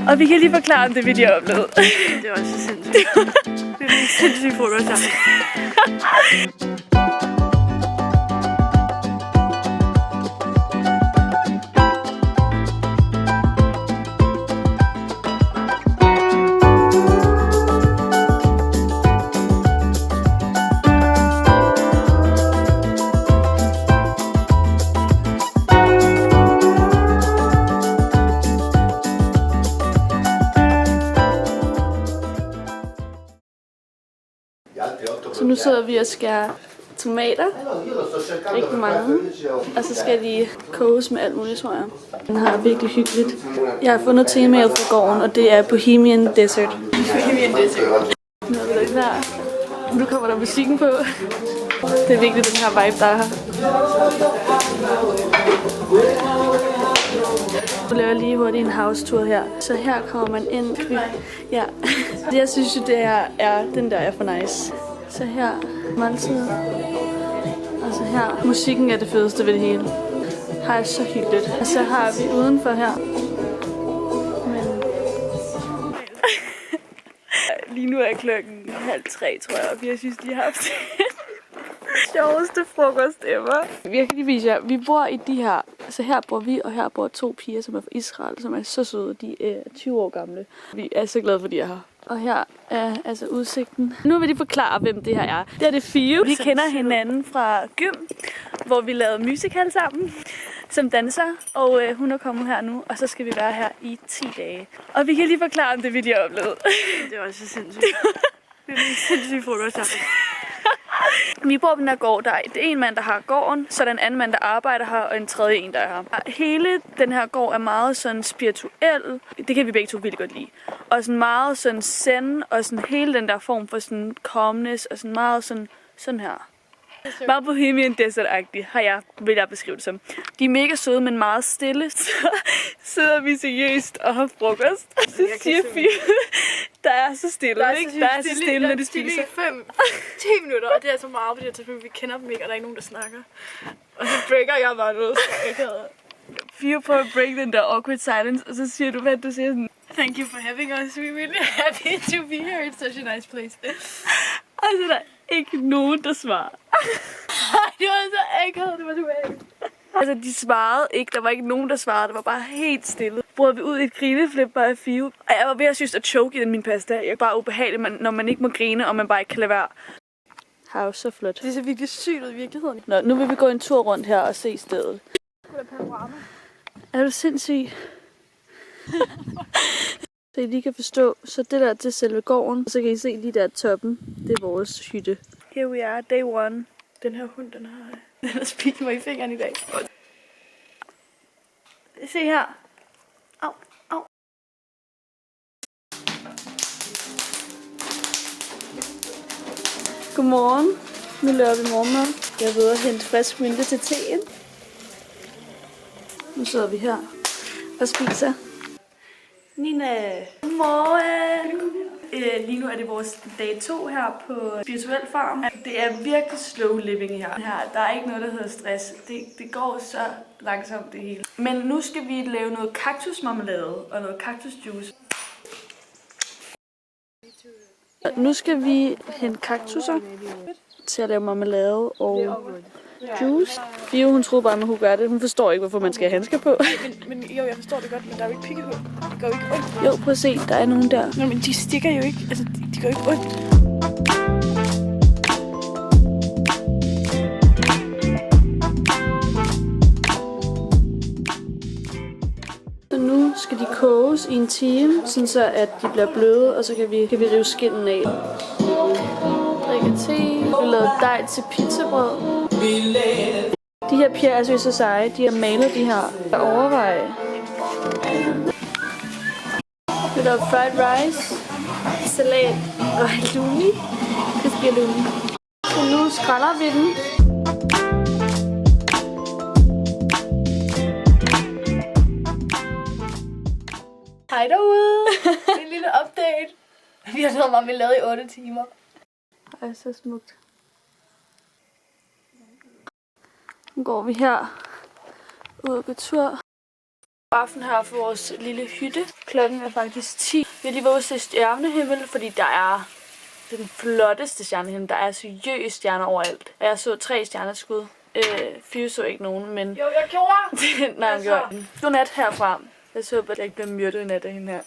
Og vi kan lige forklare om det, vi lige har oplevet. Det var så sindssygt. Det er en sindssyg foto sammen. Så nu sidder vi og skærer tomater, rigtig mange, og så skal de koges med alt muligt, tror jeg. Den har virkelig hyggeligt. Jeg har fundet temaet fra gården, og det er Bohemian Desert. Bohemian Desert. Nu er vi klar. Nu kommer der musikken på. Det er virkelig den her vibe, der er her. Nu laver jeg lige hurtigt en house-tour her. Så her kommer man ind. Ja, jeg synes jo, det her er den der er for nice. Så her måltid. Og så her. Musikken er det fedeste ved det hele. Her er så hyggeligt. Og så har vi udenfor her. Men lige nu er klokken 2:30, tror jeg. Og jeg synes, de har haft sjoveste frokost ever. Jeg kan lige vise jer. Vi bor i de her. Så her bor vi, og her bor 2 piger, som er fra Israel, som er så søde. De er 20 år gamle. Vi er så glade for, de er her. Og her er altså udsigten. Nu vil de forklare, hvem det her er. Det er det Fie. Vi kender hinanden fra gym, hvor vi lavede musical sammen som danser. Og hun er kommet her nu, og så skal vi være her i 10 dage. Og vi kan lige forklare om det, vi lige har oplevet. Det var så sindssygt. Det er en sindssyg foto sammen. Vi bor på den her gård. Det er en mand, der har gården, så er der en anden mand, der arbejder her, og en tredje en, der er her. Hele den her gård er meget sådan spirituel. Det kan vi begge to virkelig godt lide. Og sådan meget sådan zen, og sådan hele den der form for sådan calmness, og sådan meget sådan her. Meget Bohemian Desert-agtigt, vil jeg beskrive det som. De er mega søde, men meget stille. Så sidder vi seriøst og har frokost. Så siger Fie, der er så stille, ikke? Der er så stille, når de spiser. 5-10 minutter, og det er så meget på det her tidspunkt. Vi kender dem ikke, og der er ikke nogen, der snakker. Og så breaker jeg bare noget, så jeg kan... Fie prøver at break den der awkward silence, og så siger du, hvad du siger sådan. Thank you for having us. We're really happy to be here. It's such a nice place. Og så er der ikke nogen, der svarer. Det var så akavet, det var så akavet. Altså, de svarede ikke. Der var ikke nogen, der svarede. Det var bare helt stille. Brød vi ud i et grineflip bare af Fie. Og jeg var ved at synes at choke i min pasta. Jeg er bare ubehagelig, når man ikke må grine, og man bare ikke kan lade være. Her er jo så flot. Det ser virkelig sygt ud i virkeligheden. Nå, nu vil vi gå en tur rundt her og se stedet. Er du sindssyg? Så I lige kan forstå, så det der til selve gården, så kan I se lige der toppen, det er vores hytte. Here we are, day one. Den her hund, den har spist mig i fingeren i dag. Se her. Au, au. Godmorgen. Nu laver vi morgenmad. Jeg er ved at hente frisk mynte til teen. Nu sidder vi her og spiser. Nina. Godmorgen. Lige nu er det vores dag 2 her på Spirituel Farm. Det er virkelig slow living her. Der er ikke noget, der hedder stress. Det går så langsomt det hele. Men nu skal vi lave noget kaktusmarmelade og noget kaktusjuice. Nu skal vi hente kaktusser til at lave marmelade og juice. Fie, hun troede bare, at man kunne gøre det. Hun forstår ikke, hvorfor man skal have handsker på. Men jo, jeg forstår det godt, men der er jo ikke pigge på. Det går jo ikke ondt. Jo, prøv at se, der er nogen der. Nå, men de stikker jo ikke. Altså, de går ikke ondt. Så nu skal de koges i en time, sådan så at de bliver bløde, og så kan vi rive skinnen af. Drikke te. Vi lavede dej til pizzabrød. De her piger er så seje. De har malet de her. Jeg overvejer. Vi lavede fried rice, salat og halloumi. Crispy halloumi. Så nu skræller vi den. Hej derude. En lille update. Vi har lavet marmelade i 8 timer. Ej, så smukt. Nu går vi her ud og går tur. Aften her for vores lille hytte. Klokken er faktisk 10. Vi har lige været ude til stjernehimmel, fordi der er den flotteste stjernehimmel. Der er seriøst stjerner overalt. Og jeg så 3 stjerneskud. Fire så ikke nogen, men... Jo, jeg gjorde! Nej, jeg gjorde. Godnat herfra. Jeg håber, at jeg ikke bliver myrdet i nat af hende her.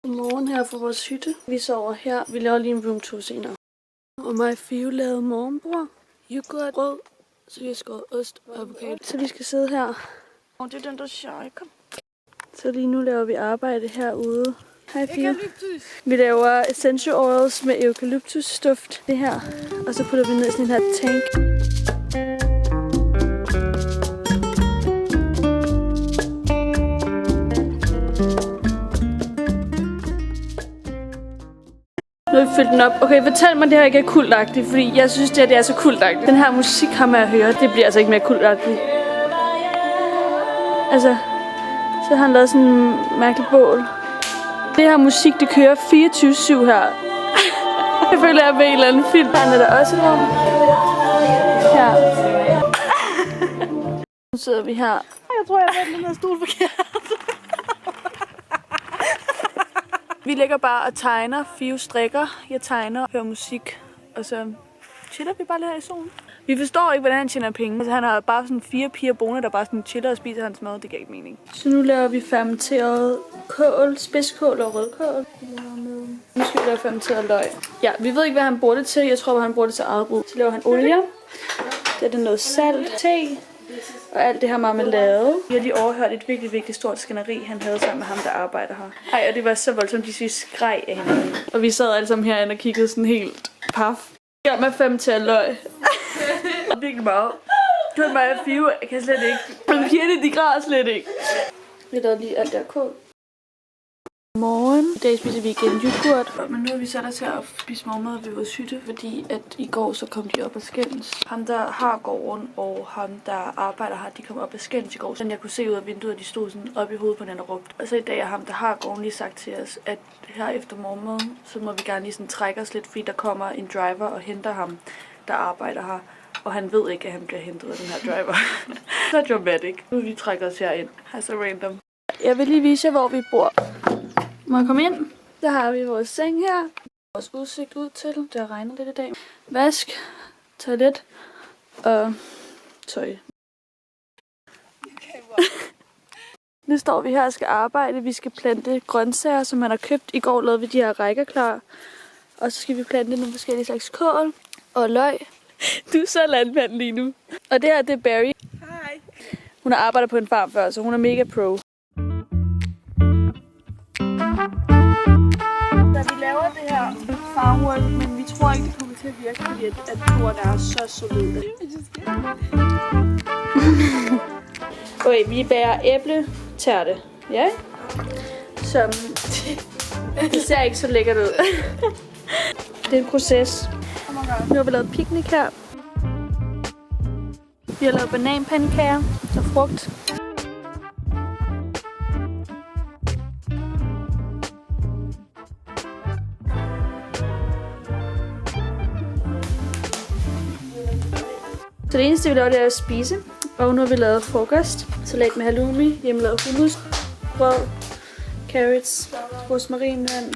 Godmorgen her for vores hytte. Vi sover her. Vi laver lige en room tour senere. Og mig og Fio lavede morgenbrød, yoghurt, brød, så vi har skåret ost og avocado. Så vi skal sidde her. Og det er den, der siger, kom. Så lige nu laver vi arbejde herude. Hej Fio. Eukalyptus. Vi laver essential oils med eukalyptusduft. Det her. Og så putter vi ned i sådan en her tank. Nu har vi fyldt den op. Okay, fortæl mig, det her ikke er kultagtigt, fordi jeg synes, det er så kultagtigt. Den her musik har man at høre, det bliver altså ikke mere kultagtigt. Altså, så har han lavet sådan en mærkelig bål. Det her musik, det kører 24/7 her. Jeg føler, jeg er med i en eller anden film. Her er der også et rum. Her. Nu sidder vi her. Jeg tror, jeg har den her stol forkert. Vi ligger bare og tegner. Fio strikker. Jeg tegner, hører musik. Og så chiller vi bare lidt her i solen. Vi forstår ikke, hvordan han tjener penge. Altså, han har bare sådan 4 piger boende, der bare sådan chiller og spiser hans mad. Det giver ikke mening. Så nu laver vi fermenteret kål, spidskål og rødkål. Nu skal vi lave fermenteret løg. Ja, vi ved ikke, hvad han bruger det til. Jeg tror, han bruger det til eget brug. Så laver han olie. Det er noget salt, te og alt det her marmelade. Vi har lige overhørt et virkelig stort skænderi, han havde sammen med ham, der arbejder her. Ej, og det var så voldsomt, de synes skreg af hinanden. Og vi sad alle sammen herinde og kiggede sådan helt paf. Jeg er med 5 til at løg. Virkelig meget. Du er mig og Fio, jeg kan slet ikke. Men pigerne, de græder slet ikke. Vi lavede lige alt der kål. Morgen. I dag spiser vi igen yoghurt. Men nu er vi sat os til at spise morgenmad ved vores hytte, fordi at i går så kom de op og skændes. Ham der har gården og ham der arbejder her, de kom op og skændes i går. Så jeg kunne se ud af vinduet, at de stod sådan op i hovedet på hinanden og råbte. Og så i dag har ham der har gården lige sagt til os, at her efter morgenmaden, så må vi gerne lige sådan trække os lidt, fordi der kommer en driver og henter ham, der arbejder her. Og han ved ikke, at han bliver hentet af den her driver. Så dramatic. Nu vil vi trække os herind. Her så random. Jeg vil lige vise jer, hvor vi bor. Må jeg komme ind? Der har vi vores seng her. Vores udsigt ud til. Det regner lidt i dag. Vask, toilet og tøj. Okay, wow. Nu står vi her og skal arbejde. Vi skal plante grøntsager, som man har købt. I går lavede vi de her rækker klar. Og så skal vi plante nogle forskellige slags kål og løg. Du er så landmand lige nu. Og det her, det er Barry. Hej. Hun har arbejdet på en farm før, så hun er mega pro. Da vi laver det her farmwork, men vi tror ikke, det kommer til at virke, fordi at jorden er så solid. Okay, vi bager æbletærte. Ja? Som... Det ser ikke så lækkert ud. Det er en proces. Nu har vi lavet picnic her. Vi har lavet bananpandekager og frugt. Så det eneste, vi laver, det er at spise. Og nu har vi lavet frokost. Salat med halloumi, hjemmelavet hummus, brød, carrots, rosmarinvand.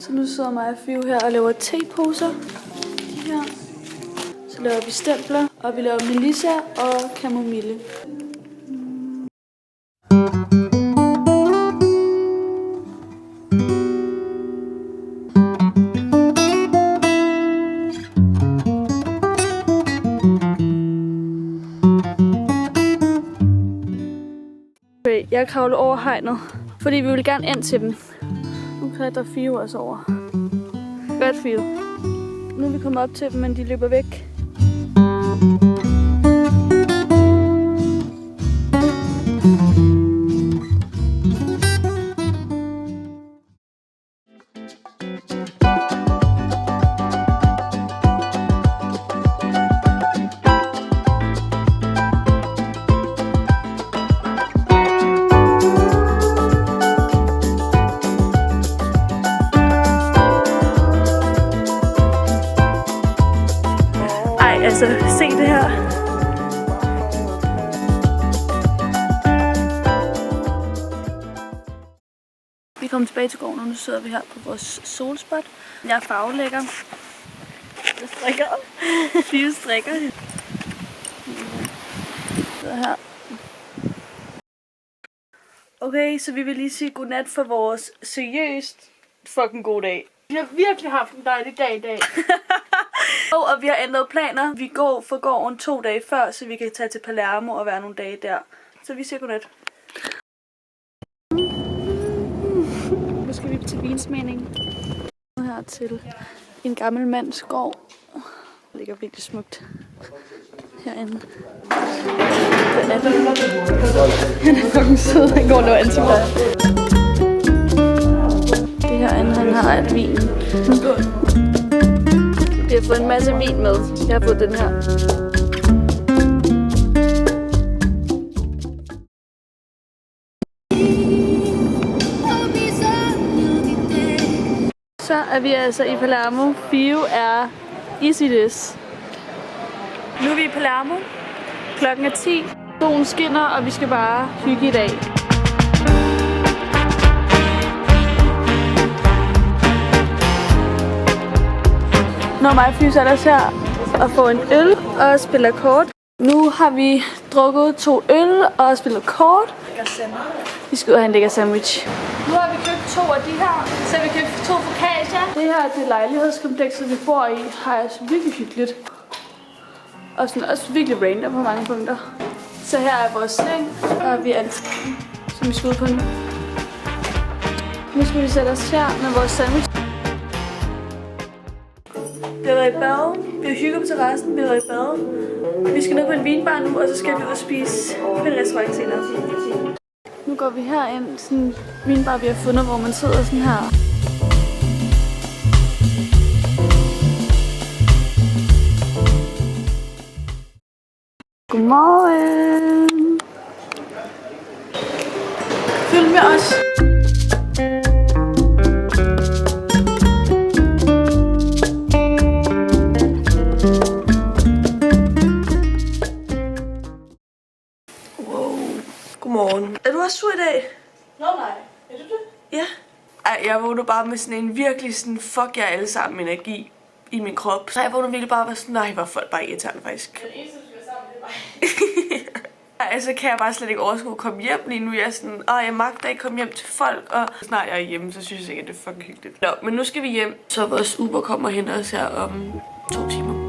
Så nu sidder mig og Fio her og laver teposer. De her. Så laver vi stempler, og vi laver melissa og kamomille. Okay, jeg kravler over hegnet, fordi vi vil gerne ind til dem. Nu klatrer Fio også over. Godt, Fio. Nu er vi kommet op til dem, men de løber væk. Altså, se det her. Vi er kommet tilbage til gården, og nu sidder vi her på vores solspot. Jeg er farvelægger. Jeg strikker. Vi strikker. Så her. Okay, så vi vil lige sige godnat for vores seriøst fucking god dag. Vi har virkelig haft en dejlig dag i dag. Og vi har ændret planer. Vi går for gården 2 dage før, så vi kan tage til Palermo og være nogle dage der. Så vi siger godnat. Nu skal vi til vinsmagning. Her til en gammel mands gård. Det ligger virkelig smukt herinde. Den er han er fucking sød. Han går og laver ansigter. Det herinde, han har alt vin. Vi har fået en masse vin med. Jeg har fået den her. Så er vi altså i Palermo. Fio er easy this. Nu er vi i Palermo. Klokken er 10. Solen skinner, og vi skal bare hygge i dag. Når mig og Fio sætter os her og får en øl og spiller kort. Nu har vi drukket 2 øl og spillet kort. Vi skal ud og have en lækker sandwich. Nu har vi købt 2 af de her. Så har vi købt 2 focaccia. Det her er det lejlighedskomplekset, vi bor i. Har jeg virkelig hyggeligt. Og sådan også virkelig random på mange punkter. Så her er vores seng, og vi er som vi skal ud på nu. Nu skal vi sætte os her med vores sandwich. Vi har været i bad. Vi har hygget på terrassen. Vi har været i bad. Vi skal ned på en vinbar nu, og så skal vi ud og spise på en restaurant senere. Nu går vi herind, sådan en vinbar vi har fundet, hvor man sidder sådan her. Godmorgen! Følg med os! Wow. Godmorgen. Er du også sur i dag? Nå nej, er du det? Ja. Ej, jeg vågner bare med sådan en virkelig sådan fuck jer alle sammen energi i min krop. Så jeg vågner virkelig bare med sådan, nej, hvor folk bare irriterende faktisk. Den eneste, du skal sammen, det er mig. Altså kan jeg bare slet ikke overskue at komme hjem lige nu. Jeg er sådan, jeg magter ikke komme hjem til folk. Og snart jeg er hjemme, så synes jeg ikke, at det er fucking hyggeligt. Nå, men nu skal vi hjem. Så vores Uber kommer og henter os her om 2 timer.